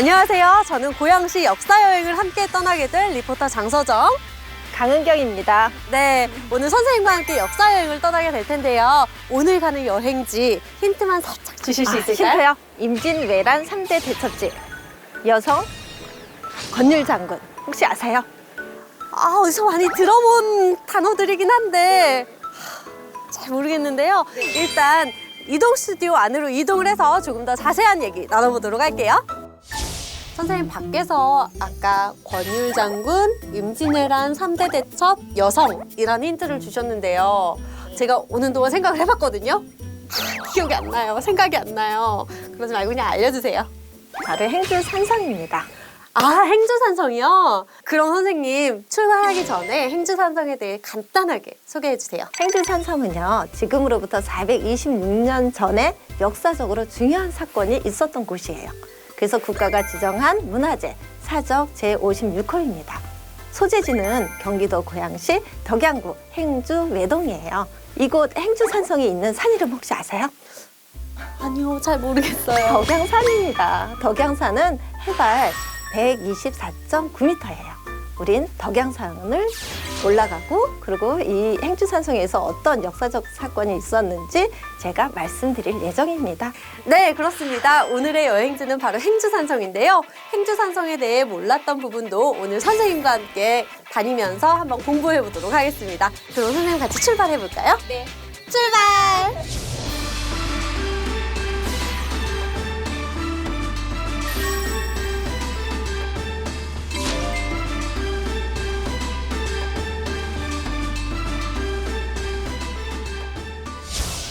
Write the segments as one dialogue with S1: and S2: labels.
S1: 안녕하세요. 저는 고양시 역사여행을 함께 떠나게 될 리포터 장서정,
S2: 강은경입니다.
S1: 네, 오늘 선생님과 함께 역사여행을 떠나게 될 텐데요. 오늘 가는 여행지 힌트만 살짝 주실 수 있을까요?
S2: 힌트요? 임진왜란 3대 대첩지 여성 권율장군 혹시 아세요?
S1: 어디서 많이 들어본 단어들이긴 한데 잘 모르겠는데요. 일단 이동 스튜디오 안으로 이동을 해서 조금 더 자세한 얘기 나눠보도록 할게요. 선생님, 밖에서 아까 권율 장군, 임진왜란 3대 대첩, 여성 이런 힌트를 주셨는데요. 제가 오는 동안 생각을 해봤거든요. 기억이 안 나요. 생각이 안 나요. 그러지 말고 그냥 알려주세요.
S2: 바로 행주산성입니다.
S1: 행주산성이요? 그럼 선생님, 출발하기 전에 행주산성에 대해 간단하게 소개해주세요.
S2: 행주산성은요, 지금으로부터 426년 전에 역사적으로 중요한 사건이 있었던 곳이에요. 그래서 국가가 지정한 문화재 사적 제56호입니다. 소재지는 경기도 고양시 덕양구 행주외동이에요. 이곳 행주산성이 있는 산 이름 혹시 아세요?
S1: 아니요, 잘 모르겠어요.
S2: 덕양산입니다. 덕양산은 해발 124.9m예요. 우린 덕양산을 올라가고 그리고 이 행주산성에서 어떤 역사적 사건이 있었는지 제가 말씀드릴 예정입니다.
S1: 네, 그렇습니다. 오늘의 여행지는 바로 행주산성인데요. 행주산성에 대해 몰랐던 부분도 오늘 선생님과 함께 다니면서 한번 공부해 보도록 하겠습니다. 그럼 선생님 같이 출발해 볼까요?
S2: 네.
S1: 출발!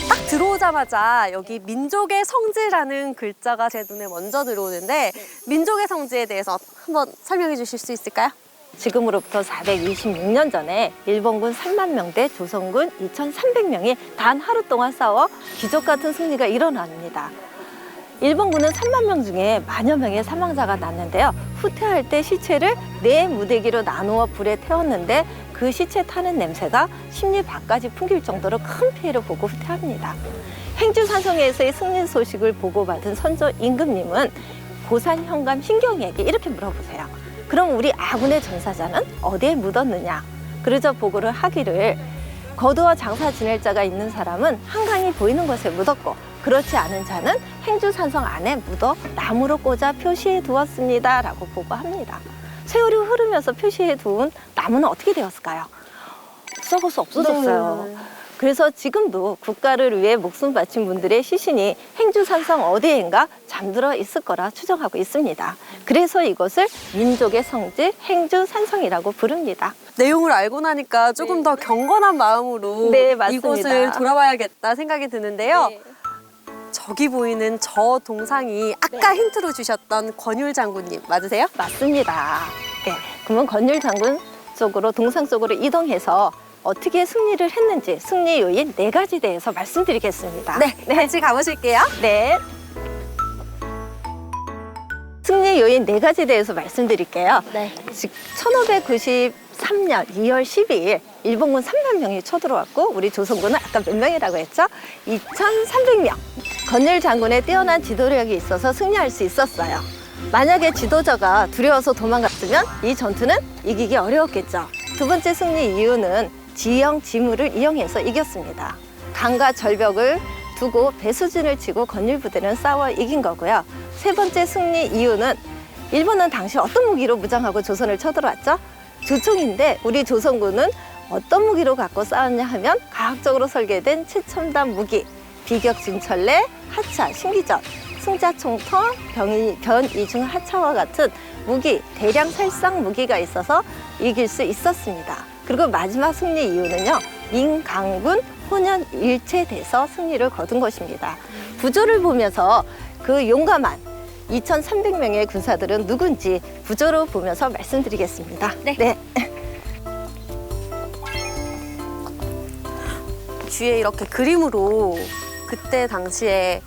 S1: 딱 들어오자마자 여기 민족의 성지라는 글자가 제 눈에 먼저 들어오는데 민족의 성지에 대해서 한번 설명해 주실 수 있을까요?
S2: 지금으로부터 426년 전에 일본군 3만 명 대 조선군 2,300명이 단 하루 동안 싸워 기적 같은 승리가 일어납니다. 일본군은 3만 명 중에 만여 명의 사망자가 났는데요. 후퇴할 때 시체를 4무대기로 나누어 불에 태웠는데 그 시체 타는 냄새가 십리 밖까지 풍길 정도로 큰 피해를 보고 후퇴합니다. 행주산성에서의 승리 소식을 보고받은 선조 임금님은 고산 현감 신경에게 이렇게 물어보세요. 그럼 우리 아군의 전사자는 어디에 묻었느냐? 그러자 보고를 하기를 거두어 장사 지낼 자가 있는 사람은 한강이 보이는 곳에 묻었고 그렇지 않은 자는 행주산성 안에 묻어 나무로 꽂아 표시해 두었습니다 라고 보고합니다. 세월이 흐르면서 표시해 두은 나무는 어떻게 되었을까요? 썩어서 없어졌어요.
S1: 네.
S2: 그래서 지금도 국가를 위해 목숨 바친 분들의 시신이 행주산성 어디엔가 잠들어 있을 거라 추정하고 있습니다. 그래서 이것을 민족의 성지 행주산성이라고 부릅니다.
S1: 내용을 알고 나니까 조금 더 경건한 마음으로
S2: 네, 맞습니다.
S1: 이곳을 돌아봐야겠다 생각이 드는데요.
S2: 네.
S1: 저기 보이는 저 동상이 아까 힌트로 주셨던 권율 장군님 맞으세요?
S2: 맞습니다. 네. 그러면 권율 장군 쪽으로 동상 쪽으로 이동해서 어떻게 승리를 했는지 승리 요인 4가지 대해서 말씀드리겠습니다.
S1: 네, 같이 가보실게요.
S2: 네. 승리 요인 4가지 대해서 말씀드릴게요.
S1: 네.
S2: 1593년 2월 12일 일본군 3만 명이 쳐들어왔고 우리 조선군은 아까 몇 명이라고 했죠? 2,300명. 권율 장군의 뛰어난 지도력이 있어서 승리할 수 있었어요. 만약에 지도자가 두려워서 도망갔으면 이 전투는 이기기 어려웠겠죠. 두 번째 승리 이유는 지형 지물을 이용해서 이겼습니다. 강과 절벽을 두고 배수진을 치고 권율 부대는 싸워 이긴 거고요. 세 번째 승리 이유는 일본은 당시 어떤 무기로 무장하고 조선을 쳐들어왔죠? 조총인데 우리 조선군은 어떤 무기로 갖고 싸웠냐 하면 과학적으로 설계된 최첨단 무기, 비격진철레, 하차, 신기전, 승자총터, 변이중 하차와 같은 무기, 대량 살상 무기가 있어서 이길 수 있었습니다. 그리고 마지막 승리 이유는요, 민강군 혼연일체돼서 승리를 거둔 것입니다. 부조를 보면서 그 용감한 2,300명의 군사들은 누군지 부조로 보면서 말씀드리겠습니다.
S1: 네. 뒤에 이렇게 그림으로 그때 당시에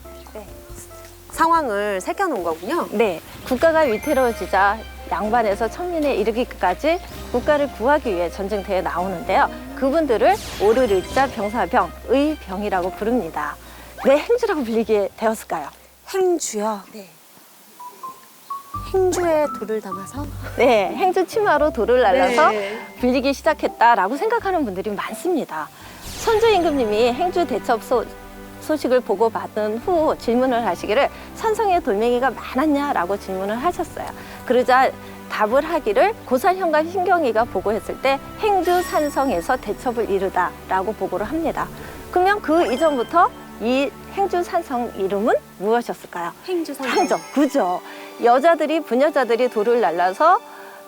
S1: 상황을 새겨놓은 거군요.
S2: 네, 국가가 위태로워지자 양반에서 천민에 이르기까지 국가를 구하기 위해 전쟁터에 나오는데요. 그분들을 오르르자 병사병의 병이라고 부릅니다. 왜 행주라고 불리게 되었을까요?
S1: 행주요?
S2: 네.
S1: 행주에 돌을 담아서?
S2: 네, 행주 치마로 돌을 날라서
S1: 네.
S2: 불리기 시작했다라고 생각하는 분들이 많습니다. 선조 임금님이 행주 대첩 소식을 보고받은 후 질문을 하시기를 산성에 돌멩이가 많았냐라고 질문을 하셨어요. 그러자 답을 하기를 고살현감 신경이가 보고했을 때 행주 산성에서 대첩을 이루다라고 보고를 합니다. 그러면 그 이전부터 이 행주 산성 이름은 무엇이었을까요?
S1: 행주산성.
S2: 그죠. 여자들이 부녀자들이 돌을 날라서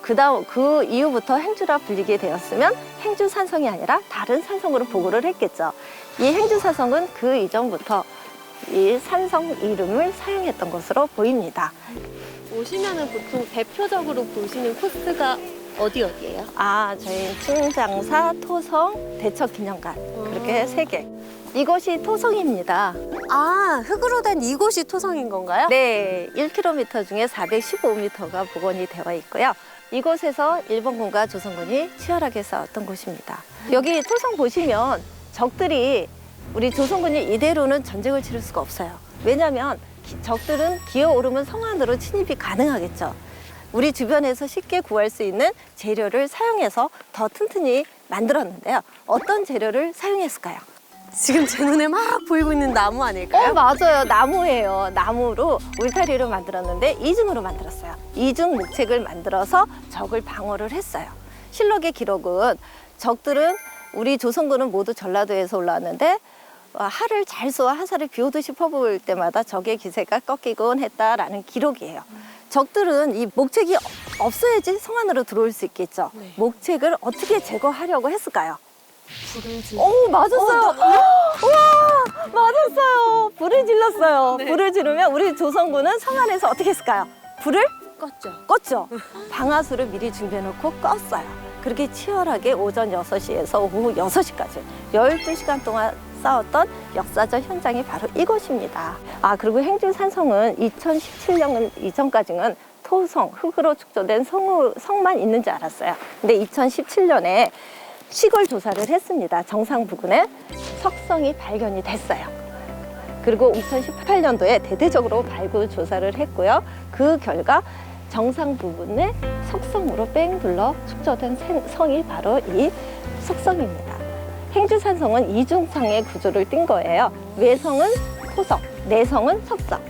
S2: 그 이후부터 행주라 불리게 되었으면 행주 산성이 아니라 다른 산성으로 보고를 했겠죠. 이 행주 산성은 그 이전부터 이 산성 이름을 사용했던 것으로 보입니다.
S1: 오시면은 보통 대표적으로 보시는 코스가 어디예요?
S2: 저희 충장사, 토성, 대첩기념관 그렇게 3개. 이곳이 토성입니다.
S1: 흙으로 된 이곳이 토성인 건가요?
S2: 네, 1km 중에 415m가 복원이 되어 있고요. 이곳에서 일본군과 조선군이 치열하게 싸웠던 곳입니다. 여기 토성 보시면 적들이 우리 조선군이 이대로는 전쟁을 치를 수가 없어요. 왜냐하면 적들은 기어오르면 성 안으로 침입이 가능하겠죠. 우리 주변에서 쉽게 구할 수 있는 재료를 사용해서 더 튼튼히 만들었는데요. 어떤 재료를 사용했을까요?
S1: 지금 제 눈에 막 보이고 있는 나무 아닐까요?
S2: 맞아요. 나무예요. 나무로 울타리를 만들었는데 이중으로 만들었어요. 이중 목책을 만들어서 적을 방어를 했어요. 실록의 기록은 적들은 우리 조선군은 모두 전라도에서 올라왔는데 활을 잘 쏘아 화살을 비 오듯이 퍼부을 때마다 적의 기세가 꺾이곤 했다라는 기록이에요. 적들은 이 목책이 없어야지 성 안으로 들어올 수 있겠죠.
S1: 네.
S2: 목책을 어떻게 제거하려고 했을까요?
S1: 불을 질.
S2: 맞았어요. 우와, 맞았어요. 불을 질렀어요.
S1: 네.
S2: 불을 지르면 우리 조선군은 성 안에서 어떻게 했을까요? 불을
S1: 껐죠.
S2: 껐죠. 방아수를 미리 준비해놓고 껐어요. 그렇게 치열하게 오전 6시에서 오후 6시까지 12시간 동안 싸웠던 역사적 현장이 바로 이곳입니다. 그리고 행주 산성은 2017년 이전까지는 토성, 흙으로 축조된 성만 있는 줄 알았어요. 근데 2017년에 시골 조사를 했습니다. 정상 부근에 석성이 발견이 됐어요. 그리고 2018년도에 대대적으로 발굴 조사를 했고요. 그 결과 정상 부분에 석성으로 뺑 둘러 축조된 성이 바로 이 석성입니다. 행주산성은 이중성의 구조를 띈 거예요. 외성은 토성, 내성은 석성.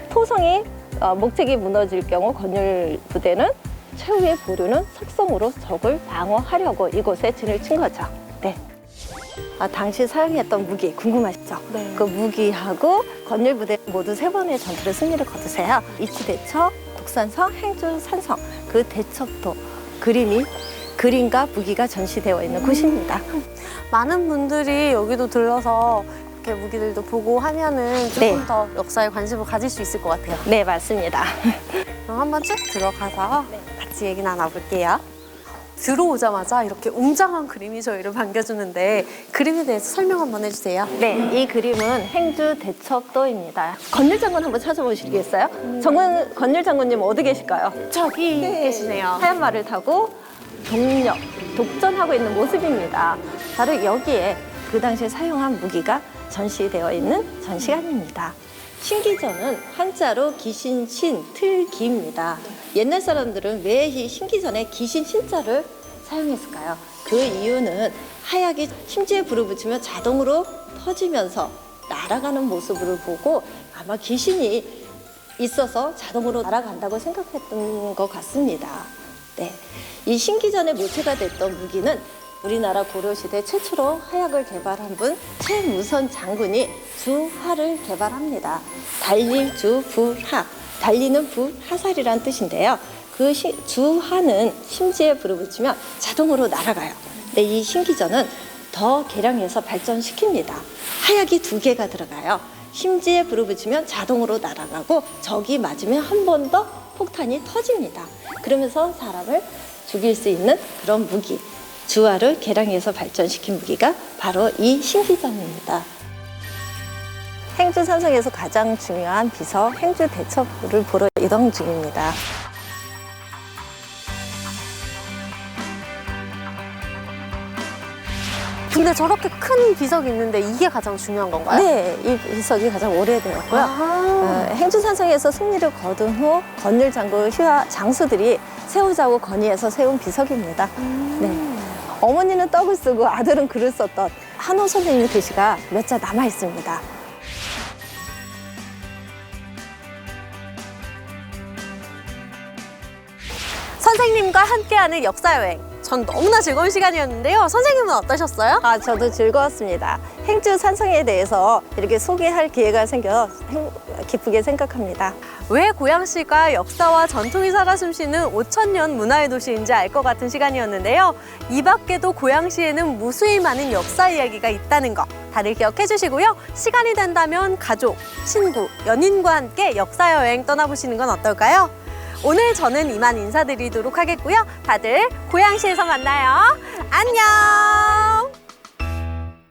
S2: 토성이 목책이 무너질 경우 건율 부대는 최후의 보루는 석성으로 적을 방어하려고 이곳에 진을 친 거죠. 네. 당시 사용했던 무기 궁금하시죠?
S1: 네.
S2: 그 무기하고 건율 부대 모두 3번의 전투를 승리를 거두세요. 이치대첩, 독산성, 행주산성 그 대첩도 그림과 무기가 전시되어 있는 곳입니다.
S1: 많은 분들이 여기도 들러서 이렇게 무기들도 보고 하면은 조금
S2: 네.
S1: 더 역사에 관심을 가질 수 있을 것 같아요.
S2: 네, 맞습니다.
S1: 그럼 한번 쭉 들어가서 같이 얘기 나눠볼게요. 들어오자마자 이렇게 웅장한 그림이 저희를 반겨주는데 그림에 대해서 설명 한번 해주세요.
S2: 네, 이 그림은 행주 대첩도입니다. 건율 장군 한번 찾아보시겠어요? 건율 장군님 어디 계실까요?
S1: 저기 계시네요.
S2: 하얀 말을 타고 독전하고 있는 모습입니다. 바로 여기에 그 당시에 사용한 무기가 전시되어 있는 전시관입니다. 신기전은 한자로 기신신, 틀기입니다. 옛날 사람들은 왜 이 신기전에 기신 신자를 사용했을까요? 그 이유는 하약이 심지에 불을 붙이면 자동으로 터지면서 날아가는 모습을 보고 아마 귀신이 있어서 자동으로 날아간다고 생각했던 것 같습니다. 네, 이 신기전의 모체가 됐던 무기는 우리나라 고려시대 최초로 하약을 개발한 분 최무선 장군이 주화를 개발합니다. 달릴 주 불화, 달리는 불화살이란 뜻인데요. 그 주화는 심지에 불을 붙이면 자동으로 날아가요. 근데 이 신기전은 더 개량해서 발전시킵니다. 하약이 2개가 들어가요. 심지에 불을 붙이면 자동으로 날아가고 적이 맞으면 한 번 더 폭탄이 터집니다. 그러면서 사람을 죽일 수 있는 그런 무기, 주화를 개량해서 발전시킨 무기가 바로 이 신기전입니다. 행주산성에서 가장 중요한 비서 행주대첩을 보러 이동 중입니다.
S1: 근데 저렇게 큰 비석이 있는데 이게 가장 중요한 건가요?
S2: 네, 이 비석이 가장 오래되었고요.
S1: 아.
S2: 행주산성에서 승리를 거둔 후 건율 장군 휴하 장수들이 세우자고 건의해서 세운 비석입니다. 네. 어머니는 떡을 쓰고 아들은 글을 썼던 한호 선생님의 글씨가 몇 자 남아 있습니다.
S1: 선생님과 함께하는 역사여행. 전 너무나 즐거운 시간이었는데요. 선생님은 어떠셨어요?
S2: 아, 저도 즐거웠습니다. 행주 산성에 대해서 이렇게 소개할 기회가 생겨 기쁘게 생각합니다.
S1: 왜 고양시가 역사와 전통이 살아 숨쉬는 5,000년 문화의 도시인지 알 것 같은 시간이었는데요. 이 밖에도 고양시에는 무수히 많은 역사 이야기가 있다는 거 다들 기억해 주시고요. 시간이 된다면 가족, 친구, 연인과 함께 역사여행 떠나보시는 건 어떨까요? 오늘 저는 이만 인사드리도록 하겠고요. 다들 고양시에서 만나요. 안녕!